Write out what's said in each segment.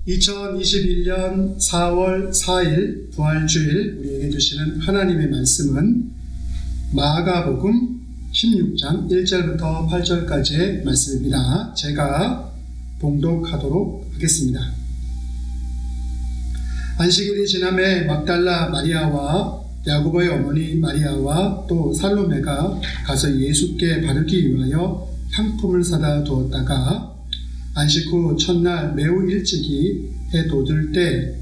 2021년 4월 4일 부활주일 우리에게 주시는 하나님의 말씀은 마가복음 16장 1절부터 8절까지의 말씀입니다. 제가 봉독하도록 하겠습니다. 안식일이 지남에 막달라 마리아와 야고보의 어머니 마리아와 또 살로메가 가서 예수께 바르기 위하여 향품을 사다 두었다가 안식 후 첫날 매우 일찍이 해 돋을 때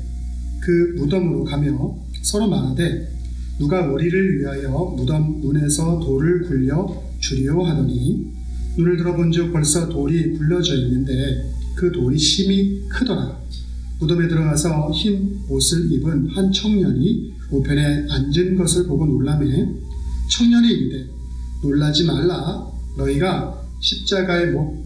그 무덤으로 가며 서로 말하되 누가 우리를 위하여 무덤 문에서 돌을 굴려 주리오 하더니 눈을 들어본즉 벌써 돌이 굴려져 있는데 그 돌이 심히 크더라. 무덤에 들어가서 흰 옷을 입은 한 청년이 우편에 앉은 것을 보고 놀라매 청년이 이르되 놀라지 말라. 너희가 십자가에 못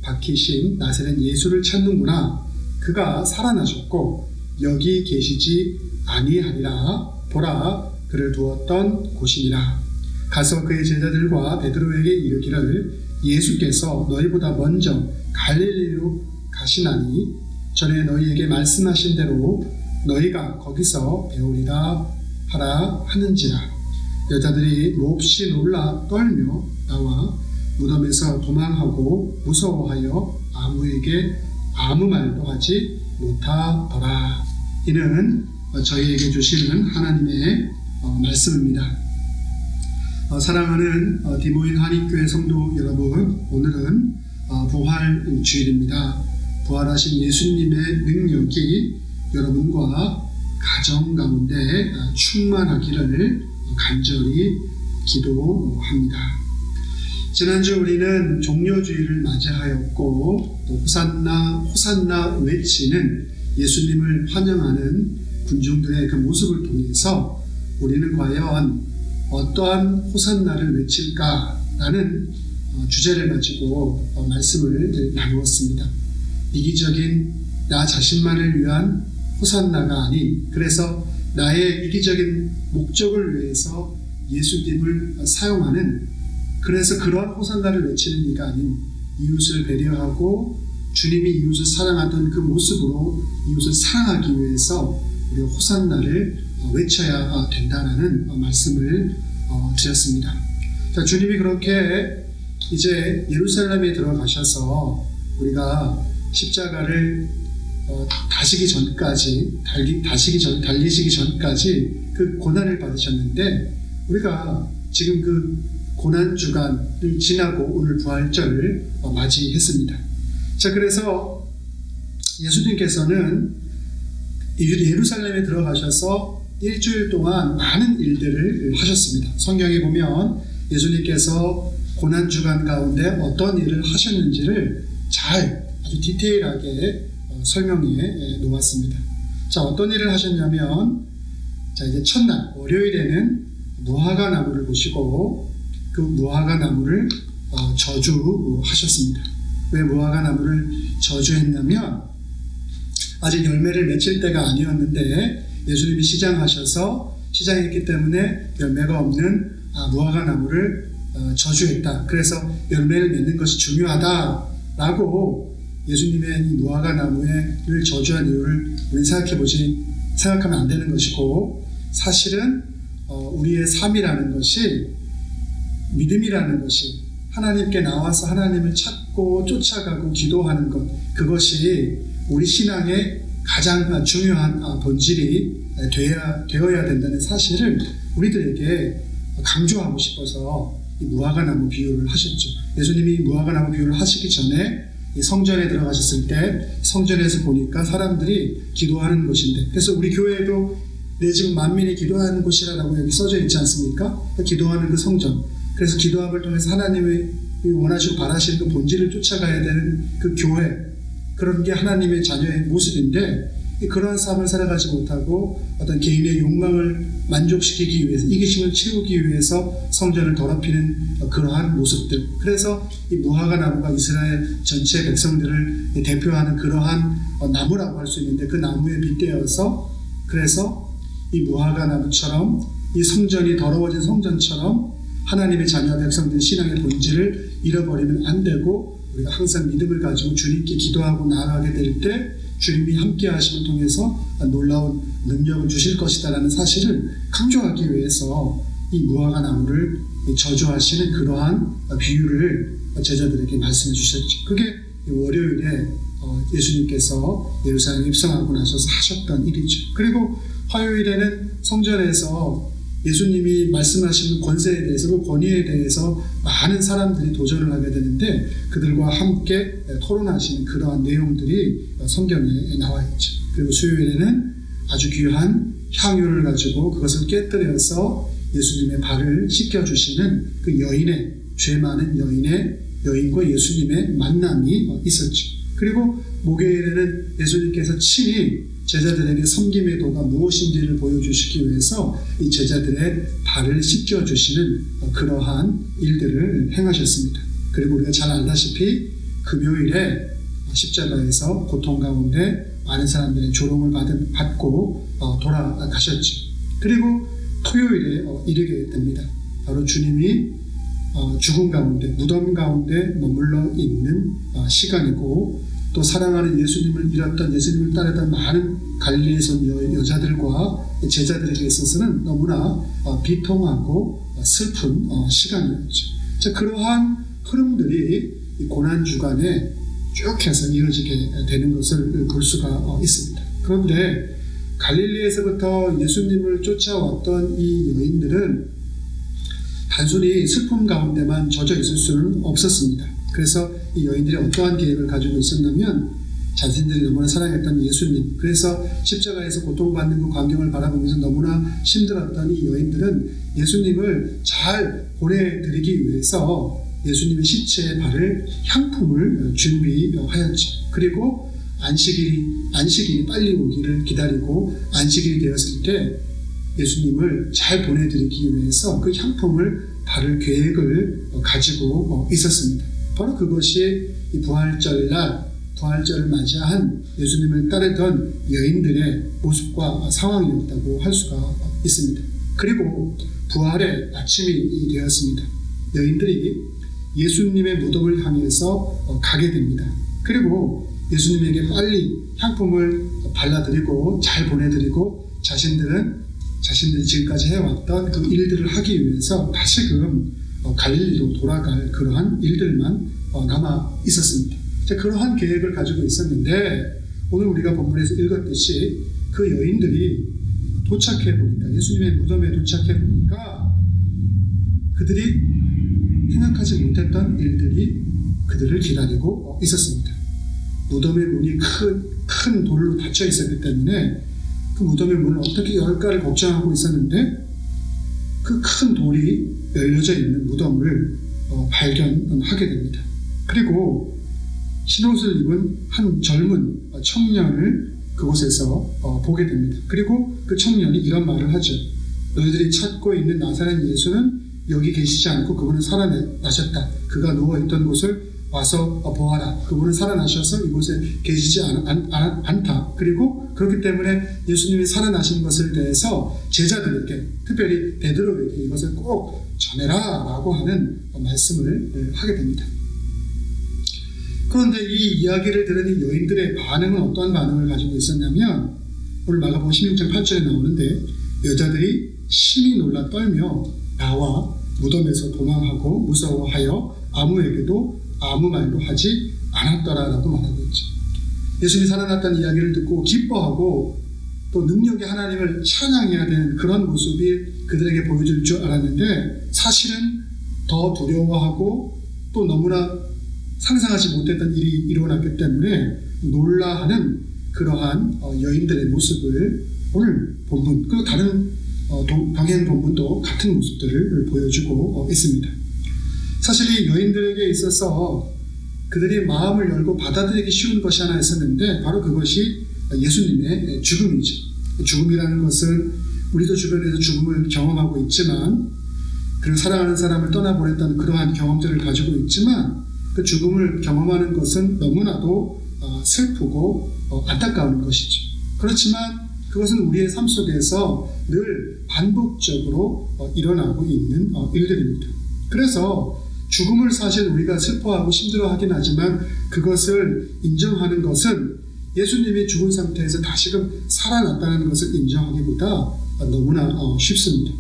박히신 나사렛 예수를 찾는구나. 그가 살아나셨고 여기 계시지 아니하리라. 보라, 그를 두었던 곳이니라. 가서 그의 제자들과 베드로에게 이르기를 예수께서 너희보다 먼저 갈릴리로 가시나니 전에 너희에게 말씀하신 대로 너희가 거기서 배우리라 하라 하는지라. 여자들이 몹시 놀라 떨며 나와 무덤에서 도망하고 무서워하여 아무에게 아무 말도 하지 못하더라. 이는 저희에게 주시는 하나님의 말씀입니다. 사랑하는 디모인 한인교회 성도 여러분, 오늘은 부활주일입니다. 부활하신 예수님의 능력이 여러분과 가정 가운데 충만하기를 간절히 기도합니다. 지난주 우리는 종려주일을 맞이하였고 또 호산나 외치는 예수님을 환영하는 군중들의 그 모습을 통해서 우리는 과연 어떠한 호산나를 외칠까라는 주제를 가지고 말씀을 나누었습니다. 이기적인 나 자신만을 위한 호산나가 아닌, 그래서 나의 이기적인 목적을 위해서 예수님을 사용하는, 그래서 그러한 호산나를 외치는 이가 아닌 이웃을 배려하고 주님이 이웃을 사랑하던 그 모습으로 이웃을 사랑하기 위해서 우리가 호산나를 외쳐야 된다는 말씀을 드렸습니다. 자, 주님이 그렇게 이제 예루살렘에 들어가셔서 우리가 십자가를 달리시기 전까지 그 고난을 받으셨는데 우리가 지금 그 고난주간을 지나고 오늘 부활절을 맞이했습니다. 자, 그래서 예수님께서는 예루살렘에 들어가셔서 일주일 동안 많은 일들을 하셨습니다. 성경에 보면 예수님께서 고난주간 가운데 어떤 일을 하셨는지를 아주 디테일하게 설명해 놓았습니다. 자, 어떤 일을 하셨냐면, 자, 이제 첫날 월요일에는 무화과 나무를 보시고 그 무화과 나무를 저주하셨습니다. 왜 무화과 나무를 저주했냐면 아직 열매를 맺힐 때가 아니었는데 예수님이 시장했기 때문에 열매가 없는 무화과 나무를 저주했다. 그래서 열매를 맺는 것이 중요하다라고 예수님의 이 무화과 나무를 저주한 이유를 우리는 생각하면 안 되는 것이고, 사실은 우리의 삶이라는 것이, 믿음이라는 것이 하나님께 나와서 하나님을 찾고 쫓아가고 기도하는 것, 그것이 우리 신앙의 가장 중요한 본질이 되어야 된다는 사실을 우리들에게 강조하고 싶어서 이 무화과 나무 비유를 하셨죠. 예수님이 무화과 나무 비유를 하시기 전에 이 성전에 들어가셨을 때 성전에서 보니까 사람들이 기도하는 곳인데, 그래서 우리 교회도 내 집 만민이 기도하는 곳이라고 여기 써져 있지 않습니까? 기도하는 그 성전, 그래서 기도함을 통해서 하나님이 원하시고 바라시는 그 본질을 쫓아가야 되는 그 교회, 그런 게 하나님의 자녀의 모습인데 그러한 삶을 살아가지 못하고 어떤 개인의 욕망을 만족시키기 위해서, 이기심을 채우기 위해서 성전을 더럽히는 그러한 모습들. 그래서 이 무화과 나무가 이스라엘 전체 백성들을 대표하는 그러한 나무라고 할 수 있는데, 그 나무에 빗대어서, 그래서 이 무화과 나무처럼 이 성전이 더러워진 성전처럼 하나님의 자녀 백성들의 신앙의 본질을 잃어버리면 안 되고, 우리가 항상 믿음을 가지고 주님께 기도하고 나아가게 될 때 주님이 함께 하심을 통해서 놀라운 능력을 주실 것이다라는 사실을 강조하기 위해서 이 무화과 나무를 저주하시는 그러한 비유를 제자들에게 말씀해 주셨죠. 그게 월요일에 예수님께서 예루살렘에 입성하고 나셔서 하셨던 일이죠. 그리고 화요일에는 성전에서 예수님이 말씀하시는 권세에 대해서, 그 권위에 대해서 많은 사람들이 도전을 하게 되는데 그들과 함께 토론하시는 그러한 내용들이 성경에 나와 있죠. 그리고 수요일에는 아주 귀한 향유를 가지고 그것을 깨뜨려서 예수님의 발을 씻겨주시는 그 여인의, 죄 많은 여인과 예수님의 만남이 있었죠. 그리고 목요일에는 예수님께서 친히 제자들에게 섬김의 도가 무엇인지를 보여주시기 위해서 이 제자들의 발을 씻겨주시는 그러한 일들을 행하셨습니다. 그리고 우리가 잘 알다시피 금요일에 십자가에서 고통 가운데 많은 사람들의 조롱을 받고 돌아가셨죠. 그리고 토요일에 이르게 됩니다. 바로 주님이 죽음 가운데, 무덤 가운데 머물러 있는 시간이고, 또 사랑하는 예수님을 잃었던, 예수님을 따르던 많은 갈릴리에서 여자들과 제자들에게 있어서는 너무나 비통하고 슬픈 시간이었죠. 자, 그러한 흐름들이 고난 주간에 쭉 해서 이어지게 되는 것을 볼 수가 있습니다. 그런데 갈릴리에서부터 예수님을 쫓아왔던 이 여인들은 단순히 슬픔 가운데만 젖어 있을 수는 없었습니다. 그래서 이 여인들이 어떠한 계획을 가지고 있었냐면, 자신들이 너무나 사랑했던 예수님, 그래서 십자가에서 고통받는 그 광경을 바라보면서 너무나 힘들었던 이 여인들은 예수님을 잘 보내드리기 위해서 예수님의 시체에 바를 향품을 준비하였죠. 그리고 안식일이 빨리 오기를 기다리고 안식일이 되었을 때 예수님을 잘 보내드리기 위해서 그 향품을 바를 계획을 가지고 있었습니다. 바로 그것이 이 부활절을 맞이한 예수님을 따르던 여인들의 모습과 상황이었다고 할 수가 있습니다. 그리고 부활의 아침이 되었습니다. 여인들이 예수님의 무덤을 향해서 가게 됩니다. 그리고 예수님에게 빨리 향품을 발라드리고 잘 보내드리고 자신들이 지금까지 해왔던 그 일들을 하기 위해서 다시금 갈릴리로 돌아갈 그러한 일들만 남아 있었습니다. 그러한 계획을 가지고 있었는데, 오늘 우리가 본문에서 읽었듯이 그 여인들이 도착해보니까, 예수님의 무덤에 도착해보니까 그들이 생각하지 못했던 일들이 그들을 기다리고 있었습니다. 무덤의 문이 큰 돌로 닫혀 있었기 때문에 그 무덤의 문을 어떻게 열까를 걱정하고 있었는데, 그 큰 돌이 열려져 있는 무덤을 발견하게 됩니다. 그리고 흰옷을 입은 한 젊은 청년을 그곳에서 보게 됩니다. 그리고 그 청년이 이런 말을 하죠. 너희들이 찾고 있는 나사렛 예수는 여기 계시지 않고 그분은 살아나셨다. 그가 누워있던 곳을 와서 보아라. 그분은 살아나셔서 이곳에 계시지 않다. 그리고 그렇기 때문에 예수님이 살아나신 것을 대해서 제자들에게, 특별히 베드로에게 이것을 꼭 전해라 라고 하는 말씀을 하게 됩니다. 그런데 이 이야기를 들은 이 여인들의 반응은 어떠한 반응을 가지고 있었냐면, 오늘 마가복음 16장 8절에 나오는데, 여자들이 심히 놀라 떨며 나와 무덤에서 도망하고 무서워하여 아무에게도 아무 말도 하지 않았더라라고 말하고 있죠. 예수님이 살아났다는 이야기를 듣고 기뻐하고 또 능력의 하나님을 찬양해야 되는 그런 모습이 그들에게 보여줄 줄 알았는데, 사실은 더 두려워하고 또 너무나 상상하지 못했던 일이 일어났기 때문에 놀라하는 그러한 여인들의 모습을 오늘 본문, 그리고 다른 병행 본문도 같은 모습들을 보여주고 있습니다. 사실 이 여인들에게 있어서 그들이 마음을 열고 받아들이기 쉬운 것이 하나 있었는데, 바로 그것이 예수님의 죽음이죠. 죽음이라는 것은 우리도 주변에서 죽음을 경험하고 있지만, 그리고 사랑하는 사람을 떠나보냈던 그러한 경험들을 가지고 있지만, 그 죽음을 경험하는 것은 너무나도 슬프고 안타까운 것이죠. 그렇지만 그것은 우리의 삶 속에서 늘 반복적으로 일어나고 있는 일들입니다. 그래서 죽음을 사실 우리가 슬퍼하고 힘들어하긴 하지만 그것을 인정하는 것은 예수님이 죽은 상태에서 다시금 살아났다는 것을 인정하기보다 너무나 쉽습니다.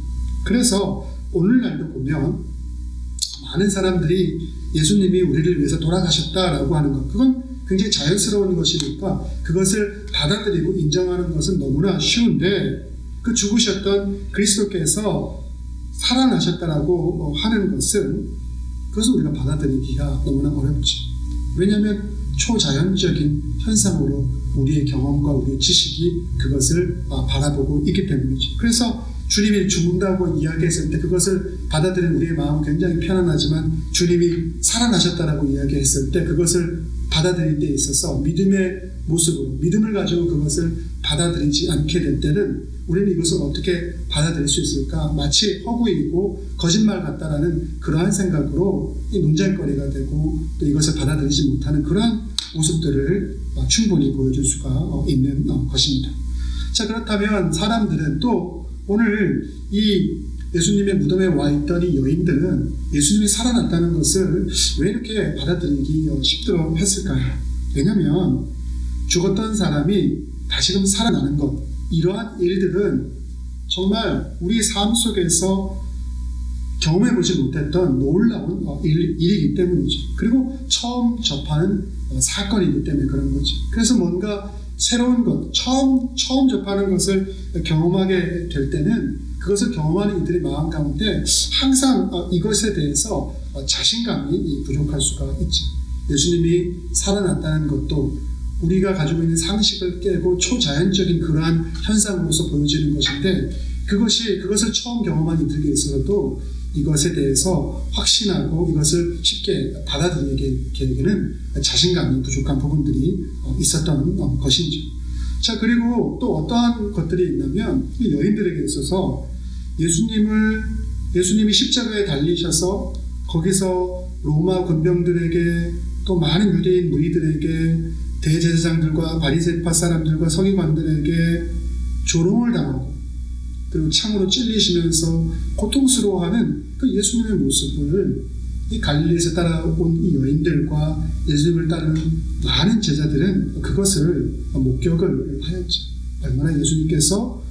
그래서 오늘날도 보면 많은 사람들이 예수님이 우리를 위해서 돌아가셨다라고 하는 것, 그건 굉장히 자연스러운 것이니까 그것을 받아들이고 인정하는 것은 너무나 쉬운데, 그 죽으셨던 그리스도께서 살아나셨다라고 하는 것은, 그것을 우리가 받아들이기가 너무나 어렵죠. 왜냐하면 초자연적인 현상으로 우리의 경험과 우리의 지식이 그것을 바라보고 있기 때문이죠. 그래서 주님이 죽는다고 이야기했을 때 그것을 받아들이는 우리의 마음은 굉장히 편안하지만, 주님이 살아나셨다라고 이야기했을 때 그것을 받아들일 때 있어서 믿음의 모습으로, 믿음을 가지고 그것을 받아들이지 않게 될 때는 우리는 이것을 어떻게 받아들일 수 있을까? 마치 허구이고 거짓말 같다라는 그러한 생각으로 이 논쟁거리가 되고, 또 이것을 받아들이지 못하는 그러한 모습들을 충분히 보여줄 수가 있는 것입니다. 자, 그렇다면 사람들은 또 오늘 이 예수님의 무덤에 와 있던 이 여인들은 예수님이 살아났다는 것을 왜 이렇게 받아들이기 힘들어 했을까요? 왜냐하면 죽었던 사람이 다시금 살아나는 것, 이러한 일들은 정말 우리 삶 속에서 경험해보지 못했던 놀라운 일이기 때문이죠. 그리고 처음 접하는 사건이기 때문에 그런 거죠. 그래서 뭔가 새로운 것, 처음 접하는 것을 경험하게 될 때는 그것을 경험하는 이들의 마음 가운데 항상 이것에 대해서 자신감이 부족할 수가 있죠. 예수님이 살아났다는 것도 우리가 가지고 있는 상식을 깨고 초자연적인 그러한 현상으로서 보여지는 것인데, 그것을 처음 경험한 이들에게 있어서도 이것에 대해서 확신하고 이것을 쉽게 받아들이기에는 자신감이 부족한 부분들이 있었던 것이죠. 자, 그리고 또 어떠한 것들이 있냐면, 이 여인들에게 있어서 예수님이 십자가에 달리셔서 거기서 로마 군병들에게, 또 많은 유대인 무리들에게, 대제사장들과 바리새파 사람들과 서기관들에게 조롱을 당하고, 그리고 창으로 찔리시면서 고통스러워하는 그 예수님의 모습을 이 갈릴리에서 따라온 이 여인들과 예수님을 따르는 많은 제자들은 그것을 목격을 하였죠. 얼마나 예수님께서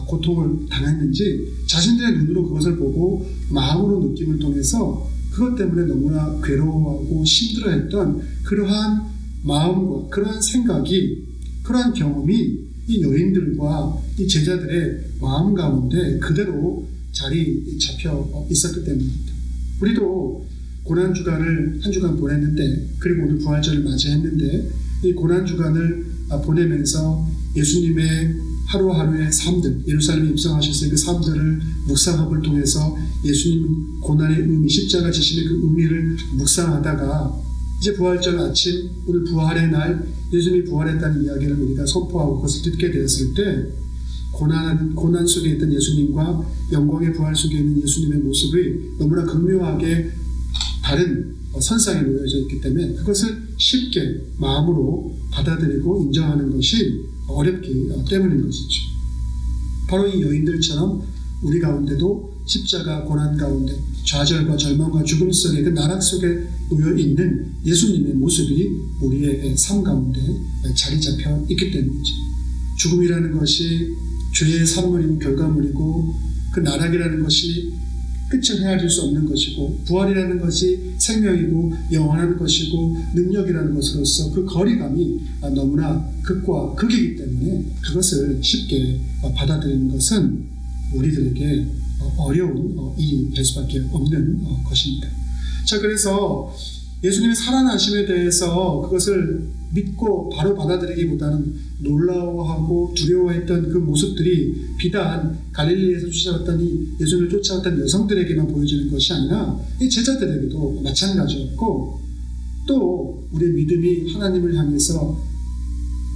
고통을 당했는지 자신들의 눈으로 그것을 보고 마음으로 느낌을 통해서 그것 때문에 너무나 괴로워하고 힘들어했던 그러한 마음과 그러한 생각이, 그러한 경험이 이 여인들과 이 제자들의 마음 가운데 그대로 자리 잡혀 있었기 때문입니다. 우리도 고난주간을 한 주간 보냈는데, 그리고 오늘 부활절을 맞이했는데, 이 고난주간을 보내면서 예수님의 하루하루의 삶들, 예루살렘에 입성하셨을 그 삶들을 묵상학을 통해서 예수님 고난의 의미, 십자가 지심의 그 의미를 묵상하다가 이제 부활절 아침, 오늘 부활의 날, 예수님이 부활했다는 이야기를 우리가 선포하고 그것을 듣게 되었을 때, 고난 속에 있던 예수님과 영광의 부활 속에 있는 예수님의 모습이 너무나 극묘하게 다른 선상에 놓여져 있기 때문에 그것을 쉽게 마음으로 받아들이고 인정하는 것이 어렵기 때문인 것이죠. 바로 이 여인들처럼 우리 가운데도 십자가 고난 가운데 좌절과 절망과 죽음 속에 그 나락 속에 놓여 있는 예수님의 모습이 우리의 삶 가운데 자리 잡혀 있기 때문이죠. 죽음이라는 것이 죄의 산물인 결과물이고, 그 나락이라는 것이 끝을 헤아릴 수 없는 것이고, 부활이라는 것이 생명이고 영원한 것이고 능력이라는 것으로서 그 거리감이 너무나 극과 극이기 때문에 그것을 쉽게 받아들이는 것은 우리들에게 어려운 일이 될 수밖에 없는 것입니다. 자, 그래서 예수님의 살아나심에 대해서 그것을 믿고 바로 받아들이기보다는 놀라워하고 두려워했던 그 모습들이 비단 갈릴리에서 쫓아왔던 이 예수님을 쫓아왔던 여성들에게만 보여지는 것이 아니라 이 제자들에게도 마찬가지였고, 또 우리의 믿음이 하나님을 향해서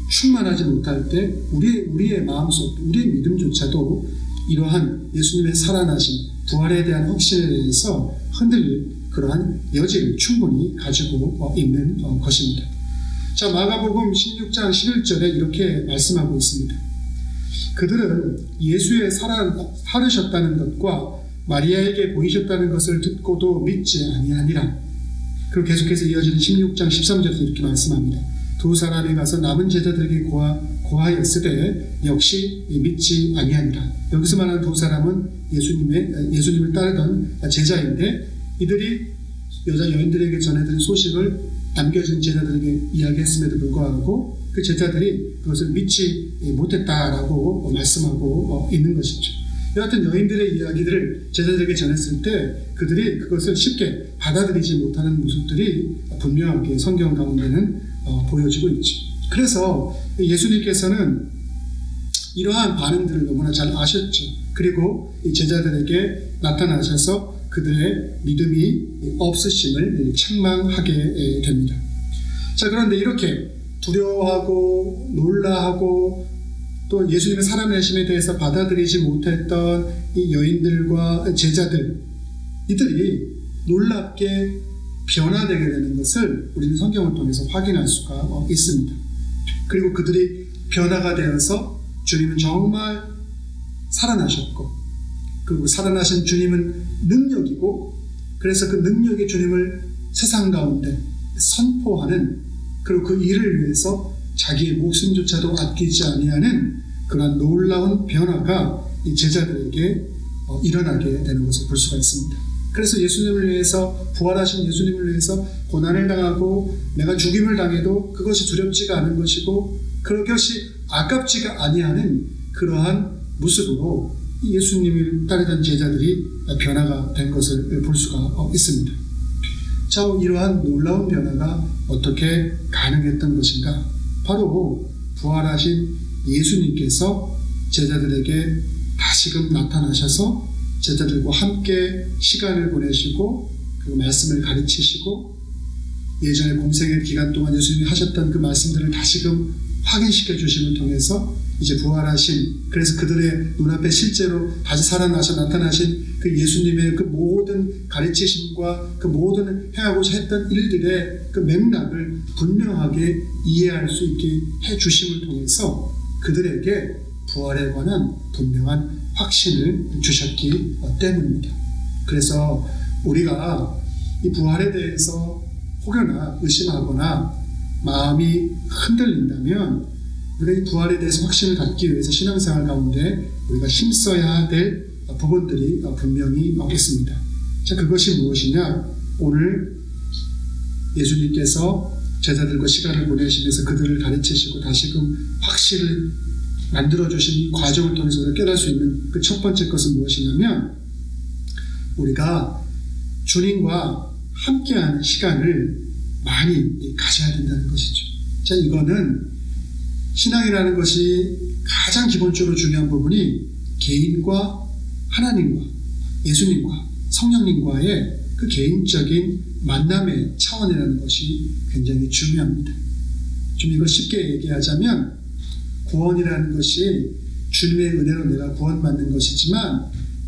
충만하지 못할 때 우리의 마음속, 우리의 믿음조차도 이러한 예수님의 살아나심, 부활에 대한 확신에 대해서 흔들릴 그러한 여지를 충분히 가지고 있는 것입니다. 자, 마가복음 16장 11절에 이렇게 말씀하고 있습니다. 그들은 예수의 살으셨다는 것과 마리아에게 보이셨다는 것을 듣고도 믿지 아니하니라. 그리고 계속해서 이어지는 16장 13절에서 이렇게 말씀합니다. 두 사람이 가서 남은 제자들에게 고하였으되 역시 믿지 아니하니라. 여기서 말하는 두 사람은 예수님을 따르던 제자인데, 이들이 여자 여인들에게 전해드린 소식을 남겨진 제자들에게 이야기했음에도 불구하고 그 제자들이 그것을 믿지 못했다라고 말씀하고 있는 것이죠. 여하튼 여인들의 이야기들을 제자들에게 전했을 때 그들이 그것을 쉽게 받아들이지 못하는 모습들이 분명하게 성경 가운데는 보여지고 있죠. 그래서 예수님께서는 이러한 반응들을 너무나 잘 아셨죠. 그리고 이 제자들에게 나타나셔서 그들의 믿음이 없으심을 책망하게 됩니다. 자, 그런데 이렇게 두려워하고 놀라하고 또 예수님의 살아내심에 대해서 받아들이지 못했던 이 여인들과 제자들, 이들이 놀랍게 변화되게 되는 것을 우리는 성경을 통해서 확인할 수가 있습니다. 그리고 그들이 변화가 되어서 주님은 정말 살아나셨고, 그리고 살아나신 주님은 능력이고, 그래서 그 능력의 주님을 세상 가운데 선포하는, 그리고 그 일을 위해서 자기의 목숨조차도 아끼지 아니하는 그러한 놀라운 변화가 이 제자들에게 일어나게 되는 것을 볼 수가 있습니다. 그래서 예수님을 위해서, 부활하신 예수님을 위해서 고난을 당하고 내가 죽임을 당해도 그것이 두렵지가 않은 것이고 그것이 아깝지가 아니하는 그러한 모습으로 예수님을 따르던 제자들이 변화가 된 것을 볼 수가 있습니다. 자, 이러한 놀라운 변화가 어떻게 가능했던 것인가? 바로 부활하신 예수님께서 제자들에게 다시금 나타나셔서 제자들과 함께 시간을 보내시고 그 말씀을 가르치시고 예전에 공생의 기간 동안 예수님이 하셨던 그 말씀들을 다시금 확인시켜 주심을 통해서 이제 부활하신, 그래서 그들의 눈앞에 실제로 다시 살아나셔 나타나신 그 예수님의 그 모든 가르치심과 그 모든 행하고자 했던 일들의 그 맥락을 분명하게 이해할 수 있게 해 주심을 통해서 그들에게 부활에 관한 분명한 확신을 주셨기 때문입니다. 그래서 우리가 이 부활에 대해서 혹여나 의심하거나 마음이 흔들린다면 우리가 이 부활에 대해서 확신을 갖기 위해서 신앙생활 가운데 우리가 힘써야 될 부분들이 분명히 있습니다. 자, 그것이 무엇이냐? 오늘 예수님께서 제자들과 시간을 보내시면서 그들을 가르치시고 다시금 확신을 만들어주신 과정을 통해서 우리가 깨달을 수 있는 그 첫 번째 것은 무엇이냐면 우리가 주님과 함께하는 시간을 많이 가져야 된다는 것이죠. 자, 이거는 신앙이라는 것이 가장 기본적으로 중요한 부분이 개인과 하나님과 예수님과 성령님과의 그 개인적인 만남의 차원이라는 것이 굉장히 중요합니다. 좀 이걸 쉽게 얘기하자면 구원이라는 것이 주님의 은혜로 내가 구원받는 것이지만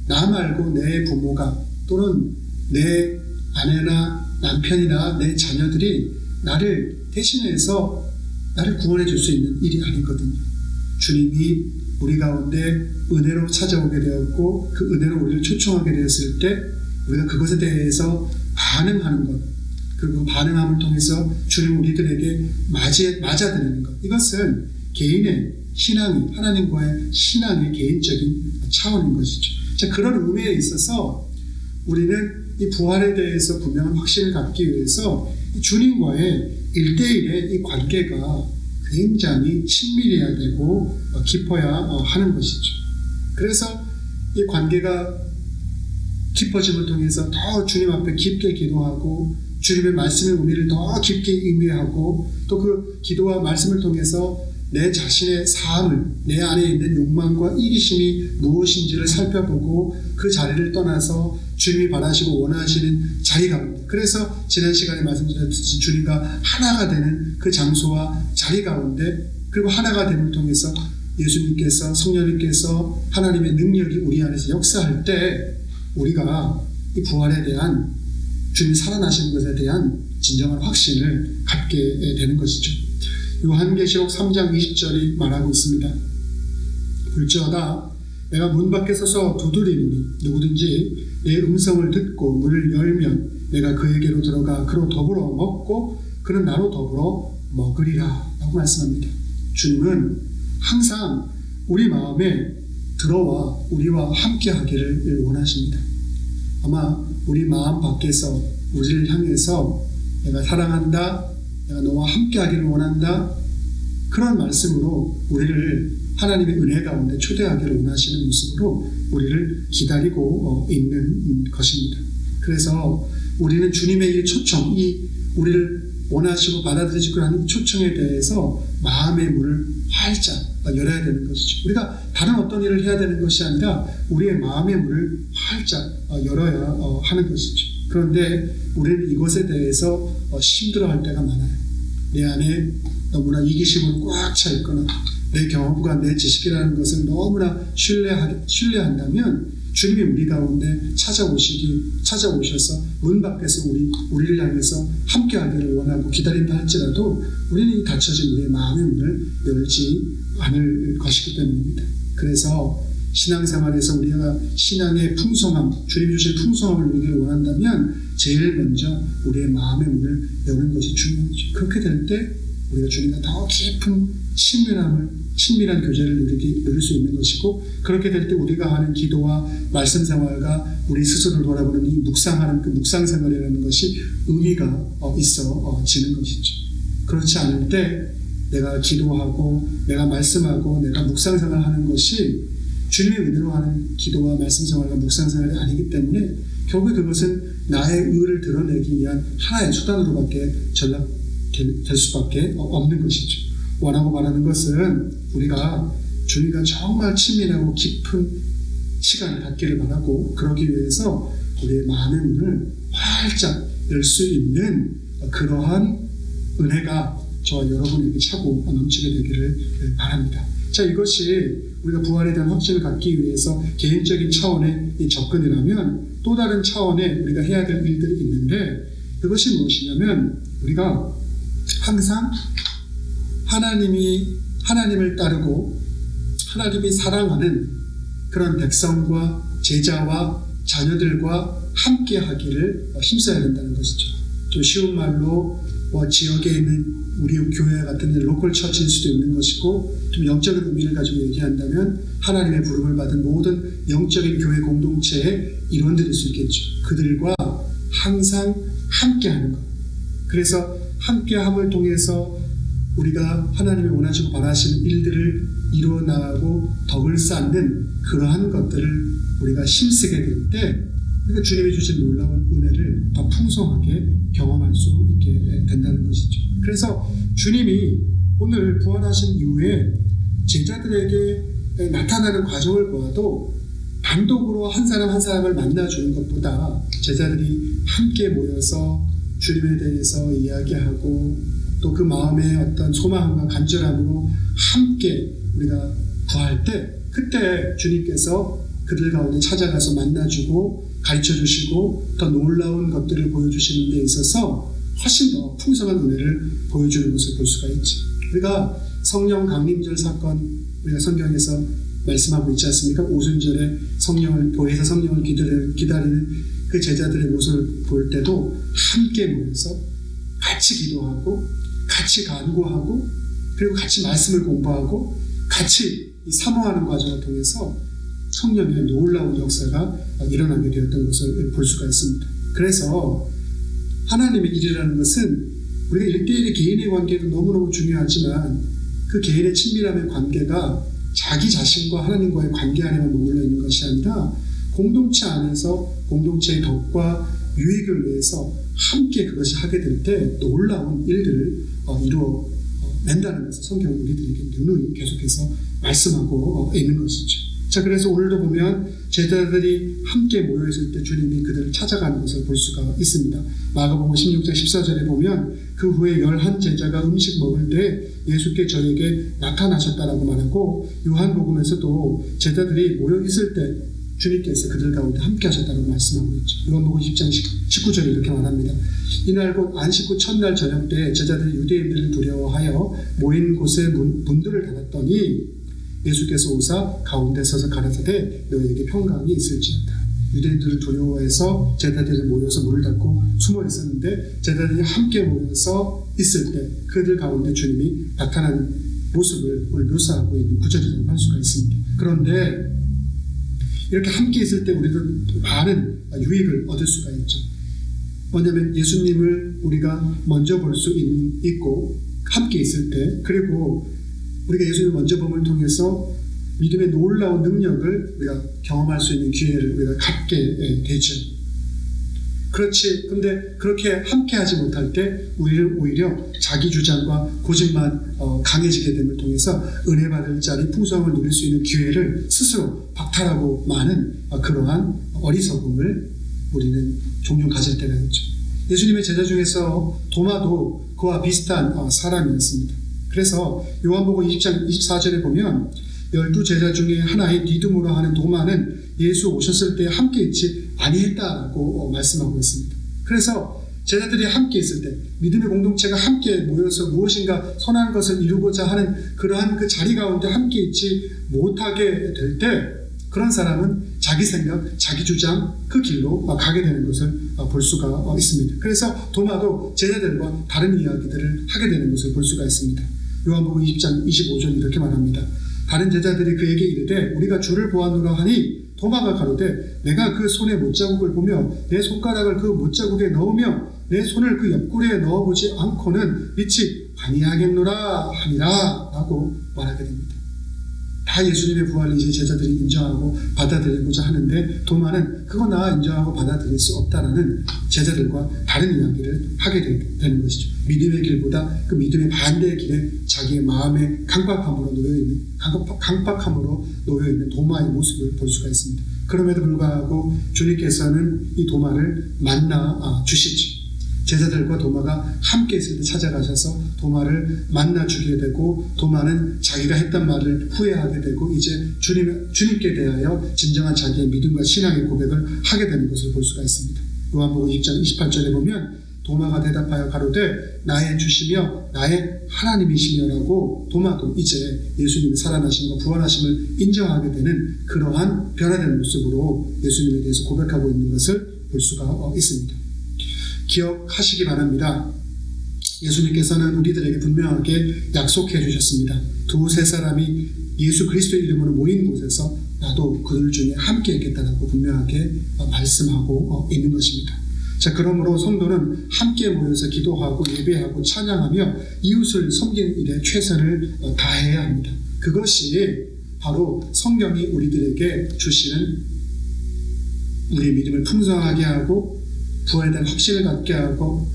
나 말고 내 부모가 또는 내 아내나 남편이나 내 자녀들이 나를 대신해서 나를 구원해 줄 수 있는 일이 아니거든요. 주님이 우리 가운데 은혜로 찾아오게 되었고 그 은혜로 우리를 초청하게 되었을 때 우리가 그것에 대해서 반응하는 것, 그리고 반응함을 통해서 주님 우리들에게 맞아들이는 것, 이것은 개인의 신앙이 하나님과의 신앙의 개인적인 차원인 것이죠. 자, 그런 의미에 있어서 우리는 이 부활에 대해서 분명한 확신을 갖기 위해서 주님과의 1대1의 이 관계가 굉장히 친밀해야 되고 깊어야 하는 것이죠. 그래서 이 관계가 깊어짐을 통해서 더 주님 앞에 깊게 기도하고 주님의 말씀의 의미를 더 깊게 의미하고 또 그 기도와 말씀을 통해서 내 자신의 삶을, 내 안에 있는 욕망과 이기심이 무엇인지를 살펴보고 그 자리를 떠나서 주님이 바라시고 원하시는 자리 가운데, 그래서 지난 시간에 말씀드렸듯이 주님과 하나가 되는 그 장소와 자리 가운데, 그리고 하나가 됨을 통해서 예수님께서, 성령님께서 하나님의 능력이 우리 안에서 역사할 때 우리가 이 부활에 대한, 주님이 살아나시는 것에 대한 진정한 확신을 갖게 되는 것이죠. 요한계시록 3장 20절이 말하고 있습니다. 볼지어다 내가 문 밖에 서서 두드리노니 누구든지 내 음성을 듣고 문을 열면 내가 그에게로 들어가 그로 더불어 먹고 그는 나로 더불어 먹으리라 라고 말씀합니다. 주님은 항상 우리 마음에 들어와 우리와 함께 하기를 원하십니다. 아마 우리 마음 밖에서 우리를 향해서 내가 사랑한다, 내가 너와 함께 하기를 원한다, 그런 말씀으로 우리를 하나님의 은혜 가운데 초대하기를 원하시는 모습으로 우리를 기다리고 있는 것입니다. 그래서 우리는 주님의 이 초청, 이 우리를 원하시고 받아들이시고 하는 이 초청에 대해서 마음의 문을 활짝 열어야 되는 것이죠. 우리가 다른 어떤 일을 해야 되는 것이 아니라 우리의 마음의 문을 활짝 열어야 하는 것이죠. 그런데 우리는 이것에 대해서 힘들어할 때가 많아요. 내 안에 너무나 이기심으로 꽉 차 있거나 내 경험과 내 지식이라는 것을 너무나 신뢰한다면 주님이 우리 가운데 찾아오셔서 문 밖에서 우리를 향해서 함께하기를 원하고 기다린다 할지라도 우리는 이 닫혀진 우리의 마음의 문을 열지 않을 것이기 때문입니다. 그래서 신앙생활에서 우리가 신앙의 풍성함, 주님 주신 풍성함을 누리기를 원한다면 제일 먼저 우리의 마음의 문을 여는 것이 중요하죠. 그렇게 될 때 우리가 주님과 더 깊은 친밀한 교제를 누릴 수 있는 것이고, 그렇게 될 때 우리가 하는 기도와 말씀 생활과 우리 스스로를 돌아보는 이 묵상하는 그 묵상 생활이라는 것이 의미가 있어지는 것이죠. 그렇지 않을 때 내가 기도하고 내가 말씀하고 내가 묵상 생활하는 것이 주님의 은혜로 하는 기도와 말씀 생활과 묵상 생활이 아니기 때문에 결국 그것은 나의 의를 드러내기 위한 하나의 수단으로밖에 될 수밖에 없는 것이죠. 원하고 말하는 것은 우리가 주님과 정말 친밀하고 깊은 시간을 갖기를 바라고, 그러기 위해서 우리의 마음의 문을 활짝 열 수 있는 그러한 은혜가 저와 여러분에게 차고 넘치게 되기를 바랍니다. 자, 이것이 우리가 부활에 대한 확신을 갖기 위해서 개인적인 차원의 이 접근이라면, 또 다른 차원의 우리가 해야 될 일들이 있는데, 그것이 무엇이냐면 우리가 항상 하나님을 따르고 하나님이 사랑하는 그런 백성과 제자와 자녀들과 함께 하기를 힘써야 된다는 것이죠. 좀 쉬운 말로 지역에 있는 우리 교회 같은 로컬 처치일 수도 있는 것이고, 좀 영적인 의미를 가지고 얘기한다면 하나님의 부름을 받은 모든 영적인 교회 공동체의 일원들일 수 있겠죠. 그들과 항상 함께 하는 것. 그래서 함께함을 통해서 우리가 하나님이 원하시고 바라시는 일들을 이루어 나가고 덕을 쌓는 그러한 것들을 우리가 힘쓰게 될 때 우리가 주님이 주신 놀라운 은혜를 더 풍성하게 경험할 수 있게 된다는 것이죠. 그래서 주님이 오늘 부활하신 이후에 제자들에게 나타나는 과정을 보아도 단독으로 한 사람 한 사람을 만나주는 것보다 제자들이 함께 모여서 주님에 대해서 이야기하고 또 그 마음의 어떤 소망과 간절함으로 함께 우리가 구할 때, 그때 주님께서 그들 가운데 찾아가서 만나주고 가르쳐주시고 더 놀라운 것들을 보여주시는 데 있어서 훨씬 더 풍성한 은혜를 보여주는 것을 볼 수가 있죠. 우리가 성령 강림절 사건, 우리가 성경에서 말씀하고 있지 않습니까? 오순절에 교회에서 성령을 기다리는 그 제자들의 모습을 볼 때도 함께 모여서 같이 기도하고 같이 간구하고 그리고 같이 말씀을 공부하고 같이 사모하는 과정을 통해서 성령의 놀라운 역사가 일어나게 되었던 것을 볼 수가 있습니다. 그래서 하나님의 일이라는 것은 우리가 1대1의 개인의 관계도 너무너무 중요하지만 그 개인의 친밀함의 관계가 자기 자신과 하나님과의 관계 안에만 머물러 있는 것이 아니라 공동체 안에서 공동체의 덕과 유익을 위해서 함께 그것이 하게 될 때 놀라운 일들을 이루어낸다는 것을 성경은 우리들에게 누누이 계속해서 말씀하고 있는 것이죠. 자, 그래서 오늘도 보면 제자들이 함께 모여있을 때 주님이 그들을 찾아가는 것을 볼 수가 있습니다. 마가복음 16장 14절에 보면 그 후에 11제자가 음식 먹을 때 예수께 저에게 나타나셨다라고 말하고, 요한복음에서도 제자들이 모여있을 때 주님께서 그들 가운데 함께 하셨다고 말씀하고 있죠. 요한복음 10장 19절에 이렇게 말합니다. 이날 곧 안식 후 첫날 저녁 때 제자들이 유대인들을 두려워하여 모인 곳에 문들을 닫았더니 예수께서 오사 가운데 서서 가라사대 너희에게 평강이 있을지어다. 유대인들을 두려워해서 제자들이 모여서 문을 닫고 숨어 있었는데 제자들이 함께 모여서 있을 때 그들 가운데 주님이 나타난 모습을 오늘 묘사하고 있는 구절이라고 할 수가 있습니다. 그런데 이렇게 함께 있을 때 우리도 많은 유익을 얻을 수가 있죠. 뭐냐면 예수님을 우리가 먼저 볼 수 있고 함께 있을 때, 그리고 우리가 예수님을 먼저 봄을 통해서 믿음의 놀라운 능력을 우리가 경험할 수 있는 기회를 우리가 갖게 되죠. 그렇지. 근데 그렇게 함께 하지 못할 때 우리는 오히려 자기 주장과 고집만 강해지게 됨을 통해서 은혜 받을 자리 풍성함을 누릴 수 있는 기회를 스스로 박탈하고 마는 그러한 어리석음을 우리는 종종 가질 때가 있죠. 예수님의 제자 중에서 도마도 그와 비슷한 사람이었습니다. 그래서 요한복음 20장 24절에 보면 12제자 중에 하나인 디두모로 하는 도마는 예수 오셨을 때 함께 있지 아니했다라고 말씀하고 있습니다. 그래서 제자들이 함께 있을 때 믿음의 공동체가 함께 모여서 무엇인가 선한 것을 이루고자 하는 그러한 그 자리 가운데 함께 있지 못하게 될 때 그런 사람은 자기 생각, 자기 주장 그 길로 가게 되는 것을 볼 수가 있습니다. 그래서 도마도 제자들과 다른 이야기들을 하게 되는 것을 볼 수가 있습니다. 요한복음 20장 25절 이렇게 말합니다. 다른 제자들이 그에게 이르되 우리가 주를 보았노라 하니 도마가 가로되 내가 그 손의 못자국을 보며 내 손가락을 그 못자국에 넣으며 내 손을 그 옆구리에 넣어보지 않고는 믿지 아니하겠노라 하니라 라고 말하게 됩니다. 다 예수님의 부활을 이제 제자들이 인정하고 받아들이고자 하는데 도마는 그거 나 인정하고 받아들일 수 없다라는 제자들과 다른 이야기를 하게 되는 것이죠. 믿음의 길보다 그 믿음의 반대의 길에 자기의 마음의 강박함으로 놓여있는 도마의 모습을 볼 수가 있습니다. 그럼에도 불구하고 주님께서는 이 도마를 만나 주시죠. 제자들과 도마가 함께 있을 때 찾아가셔서 도마를 만나 주게 되고 도마는 자기가 했던 말을 후회하게 되고 이제 주님께 대하여 진정한 자기의 믿음과 신앙의 고백을 하게 되는 것을 볼 수가 있습니다. 요한복음 20장 28절에 보면 도마가 대답하여 가로되 나의 주시며 나의 하나님이시며라고 도마도 이제 예수님이 살아나심과 부활하심을 인정하게 되는 그러한 변화된 모습으로 예수님에 대해서 고백하고 있는 것을 볼 수가 있습니다. 기억하시기 바랍니다. 예수님께서는 우리들에게 분명하게 약속해 주셨습니다. 두세 사람이 예수 그리스도의 이름으로 모인 곳에서 나도 그들 중에 함께 있겠다라고 분명하게 말씀하고 있는 것입니다. 자, 그러므로 성도는 함께 모여서 기도하고 예배하고 찬양하며 이웃을 섬기는 일에 최선을 다해야 합니다. 그것이 바로 성경이 우리들에게 주시는 우리의 믿음을 풍성하게 하고 부활에 대한 확신을 갖게 하고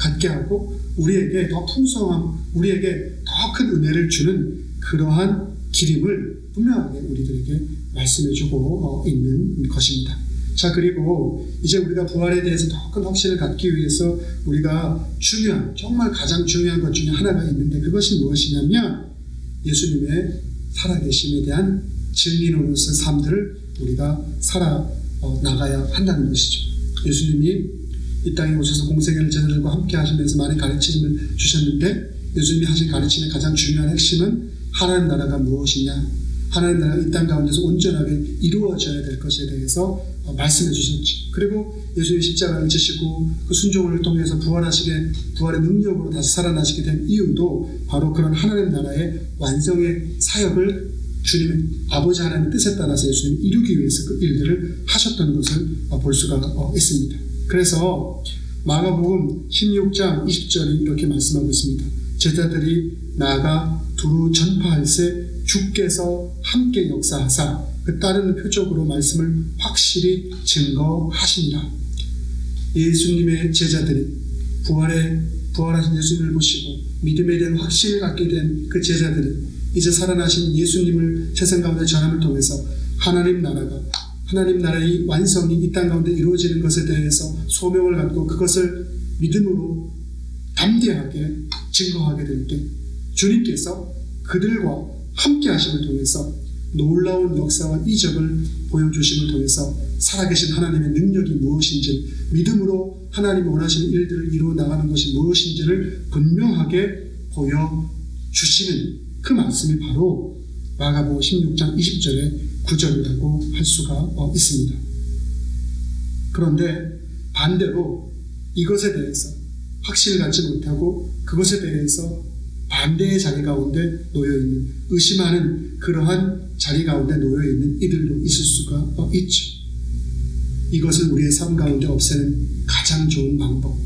우리에게 더 풍성함, 우리에게 더 큰 은혜를 주는 그러한 길임을 분명하게 우리들에게 말씀해주고 있는 것입니다. 자, 그리고 이제 우리가 부활에 대해서 더 큰 확신을 갖기 위해서 우리가 정말 가장 중요한 것 중에 하나가 있는데 그것이 무엇이냐면 예수님의 살아계심에 대한 증인으로서의 삶들을 우리가 살아나가야 한다는 것이죠. 예수님이 이 땅에 오셔서 공생애를 제자들과 함께 하시면서 많은 가르침을 주셨는데 예수님이 하신 가르침의 가장 중요한 핵심은 하나님 나라가 무엇이냐, 하나님 나라가 이 땅 가운데서 온전하게 이루어져야 될 것에 대해서 말씀해 주셨죠. 그리고 예수님이 십자가를 지시고 그 순종을 통해서 부활의 능력으로 다시 살아나시게 된 이유도 바로 그런 하나님 나라의 완성의 사역을 주님의 아버지 하나님의 뜻에 따라서 예수님이 이루기 위해서 그 일들을 하셨던 것을 볼 수가 있습니다. 그래서 마가복음 16장 20절이 이렇게 말씀하고 있습니다. 제자들이 나아가 두루 전파할세 주께서 함께 역사하사 그 따르는 표적으로 말씀을 확실히 증거하시니라. 예수님의 제자들이 부활하신 예수님을 보시고 믿음에 대한 확신을 갖게 된 그 제자들이 이제 살아나신 예수님을 세상 가운데 전함을 통해서 하나님 나라의 완성이 이 땅 가운데 이루어지는 것에 대해서 소명을 갖고 그것을 믿음으로 담대하게 증거하게 될 때 주님께서 그들과 함께 하심을 통해서 놀라운 역사와 이적을 보여주심을 통해서 살아계신 하나님의 능력이 무엇인지 믿음으로 하나님이 원하시는 일들을 이루어 나가는 것이 무엇인지를 분명하게 보여주시는 그 말씀이 바로 마가복음 16장 20절의 구절이라고 할 수가 있습니다. 그런데 반대로 이것에 대해서 확신을 갖지 못하고 그것에 대해서 반대의 자리 가운데 놓여있는, 의심하는 그러한 자리 가운데 놓여있는 이들도 있을 수가 있죠. 이것을 우리의 삶 가운데 없애는 가장 좋은 방법,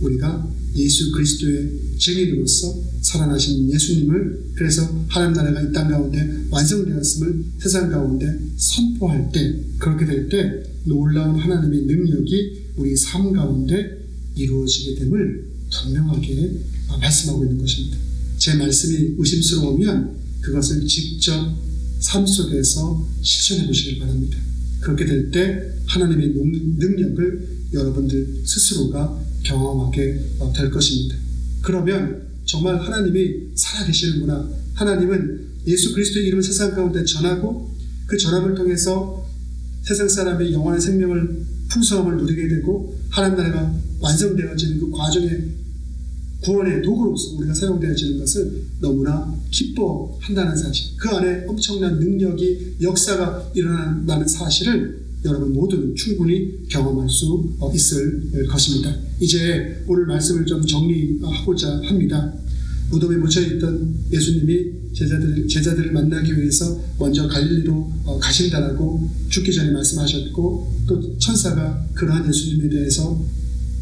우리가 예수 그리스도의 증인으로서 살아나신 예수님을, 그래서 하나님 나라가 이 땅 가운데 완성되었음을 세상 가운데 선포할 때, 그렇게 될 때 놀라운 하나님의 능력이 우리 삶 가운데 이루어지게 됨을 분명하게 말씀하고 있는 것입니다. 제 말씀이 의심스러우면 그것을 직접 삶 속에서 실천해 보시길 바랍니다. 그렇게 될 때 하나님의 능력을 여러분들 스스로가 경험하게 될 것입니다. 그러면 정말 하나님이 살아계시는구나, 하나님은 예수 그리스도의 이름을 세상 가운데 전하고 그 전함을 통해서 세상 사람의 영원한 생명을, 풍성함을 누리게 되고 하나님 나라가 완성되어지는 그 과정의 구원의 도구로서 우리가 사용되어지는 것을 너무나 기뻐한다는 사실, 그 안에 엄청난 능력이, 역사가 일어난다는 사실을 여러분 모두는 충분히 경험할 수 있을 것입니다. 이제 오늘 말씀을 좀 정리하고자 합니다. 무덤에 묻혀있던 예수님이 제자들을 만나기 위해서 먼저 갈릴리로 가신다라고 죽기 전에 말씀하셨고, 또 천사가 그러한 예수님에 대해서,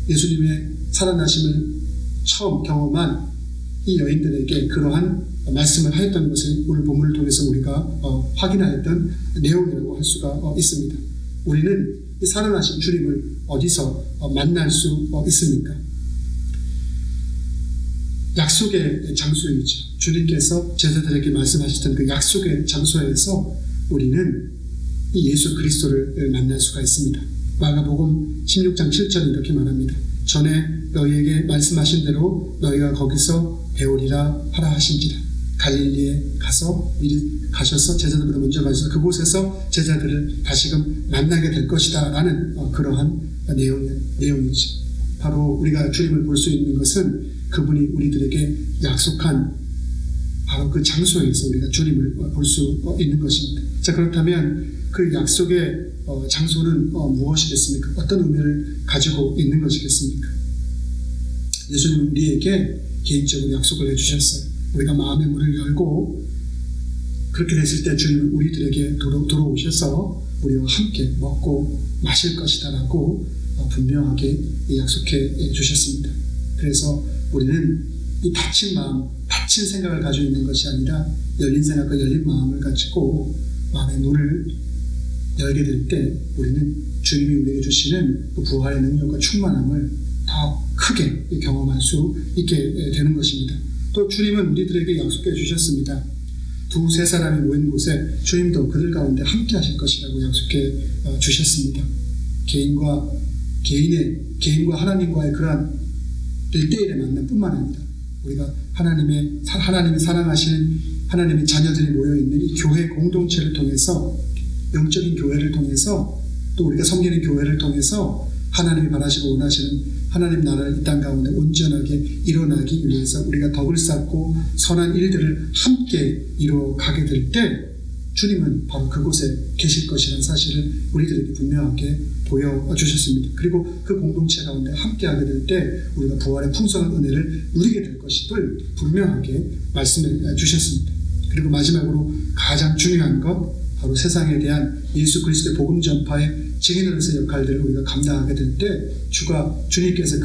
예수님의 살아나심을 처음 경험한 이 여인들에게 그러한 말씀을 하였던 것을 오늘 본문을 통해서 우리가 확인하였던 내용이라고 할 수가 있습니다. 우리는 이 살아나신 주님을 어디서 만날 수 있습니까? 약속의 장소이죠. 주님께서 제자들에게 말씀하셨던 그 약속의 장소에서 우리는 이 예수 그리스도를 만날 수가 있습니다. 마가복음 16장 7절에 이렇게 말합니다. 전에 너희에게 말씀하신 대로 너희가 거기서 배우리라 하라 하신지라. 갈릴리에 가셔서 제자들보다 먼저 가셔서 그곳에서 제자들을 다시금 만나게 될 것이다 라는 그러한 내용이죠. 바로 우리가 주님을 볼 수 있는 것은 그분이 우리들에게 약속한 바로 그 장소에서 우리가 주님을 볼 수 있는 것입니다. 자, 그렇다면 그 약속의 장소는 무엇이겠습니까? 어떤 의미를 가지고 있는 것이겠습니까? 예수님은 우리에게 개인적으로 약속을 해주셨어요. 우리가 마음의 문을 열고 그렇게 됐을 때 주님은 우리들에게 들어오셔서 우리와 함께 먹고 마실 것이다 라고 분명하게 약속해 주셨습니다. 그래서 우리는 이 닫힌 마음, 닫힌 생각을 가지고 있는 것이 아니라 열린 생각과 열린 마음을 가지고 마음의 문을 열게 될 때 우리는 주님이 우리에게 주시는 그 부활의 능력과 충만함을 더 크게 경험할 수 있게 되는 것입니다. 또 주님은 우리들에게 약속해 주셨습니다. 두세 사람이 모인 곳에 주님도 그들 가운데 함께 하실 것이라고 약속해 주셨습니다. 개인과 하나님과의 그러한 1대1의 만남뿐만 아니라 우리가 하나님이 사랑하시는 하나님의 자녀들이 모여있는 이 교회 공동체를 통해서, 영적인 교회를 통해서, 또 우리가 섬기는 교회를 통해서 하나님이 바라시고 원하시는 하나님 나라를 이 땅 가운데 온전하게 일어나기 위해서 우리가 덕을 쌓고 선한 일들을 함께 이루어가게 될 때 주님은 바로 그곳에 계실 것이라는 사실을 우리들에게 분명하게 보여주셨습니다. 그리고 그 공동체 가운데 함께하게 될 때 우리가 부활의 풍성한 은혜를 누리게 될 것임을 분명하게 말씀해 주셨습니다. 그리고 마지막으로 가장 중요한 것, 바로 세상에 대한 예수 그리스도의 복음 전파의 증인으로서의 역할들을 우리가 감당하게 될 때 주님께서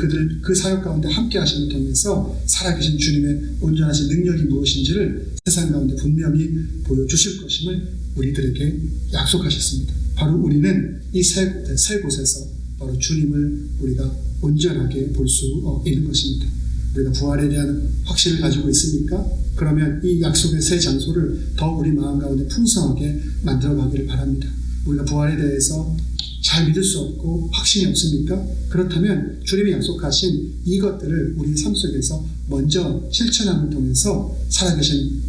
그 사역 가운데 함께 하심을 통해서 살아계신 주님의 온전하신 능력이 무엇인지를 세상 가운데 분명히 보여주실 것임을 우리들에게 약속하셨습니다. 바로 우리는 이 세 곳에서 바로 주님을 우리가 온전하게 볼 수 있는 것입니다. 우리가 부활에 대한 확신을 가지고 있습니까? 그러면 이 약속의 세 장소를 더 우리 마음 가운데 풍성하게 만들어 가기를 바랍니다. 우리가 부활에 대해서 잘 믿을 수 없고 확신이 없습니까? 그렇다면 주님이 약속하신 이것들을 우리의 삶 속에서 먼저 실천함을 통해서 살아계신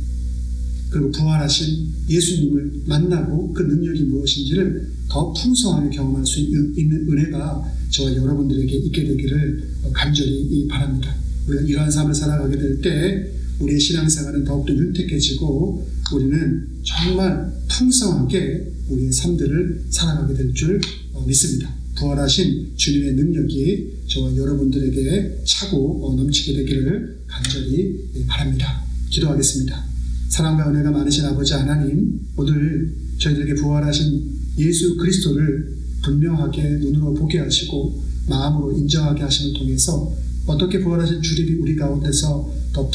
그리고 부활하신 예수님을 만나고 그 능력이 무엇인지를 더 풍성하게 경험할 수 있는 은혜가 저와 여러분들에게 있게 되기를 간절히 바랍니다. 우리가 이러한 삶을 살아가게 될 때 우리의 신앙생활은 더욱더 윤택해지고 우리는 정말 풍성하게 우리의 삶들을 살아가게 될 줄 믿습니다. 부활하신 주님의 능력이 저와 여러분들에게 차고 넘치게 되기를 간절히 바랍니다. 기도하겠습니다. 사랑과 은혜가 많으신 아버지 하나님, 오늘 저희들에게 부활하신 예수 그리스도를 분명하게 눈으로 보게 하시고 마음으로 인정하게 하심을 통해서 어떻게 부활하신 주님이 우리 가운데서 더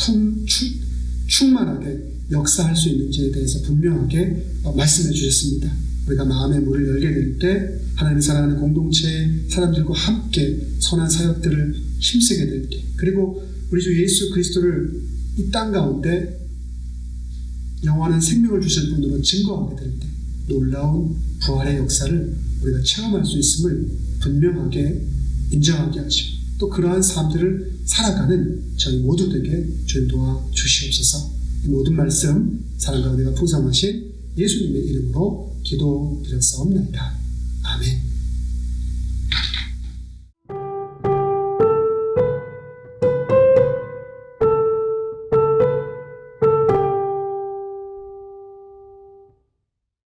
충만하게 역사할 수 있는지에 대해서 분명하게 말씀해 주셨습니다. 우리가 마음의 문을 열게 될 때 하나님을 사랑하는 공동체의 사람들과 함께 선한 사역들을 힘쓰게 될 때, 그리고 우리 주 예수 그리스도를 이 땅 가운데 영원한 생명을 주실 분으로 증거하게 될 때 놀라운 부활의 역사를 우리가 체험할 수 있음을 분명하게 인정하게 하시고, 또 그러한 삶들을 살아가는 저희 모두에게 주님 도와주시옵소서. 이 모든 말씀 사랑과 은혜가 풍성하신 예수님의 이름으로 기도드렸사옵나이다. 아멘.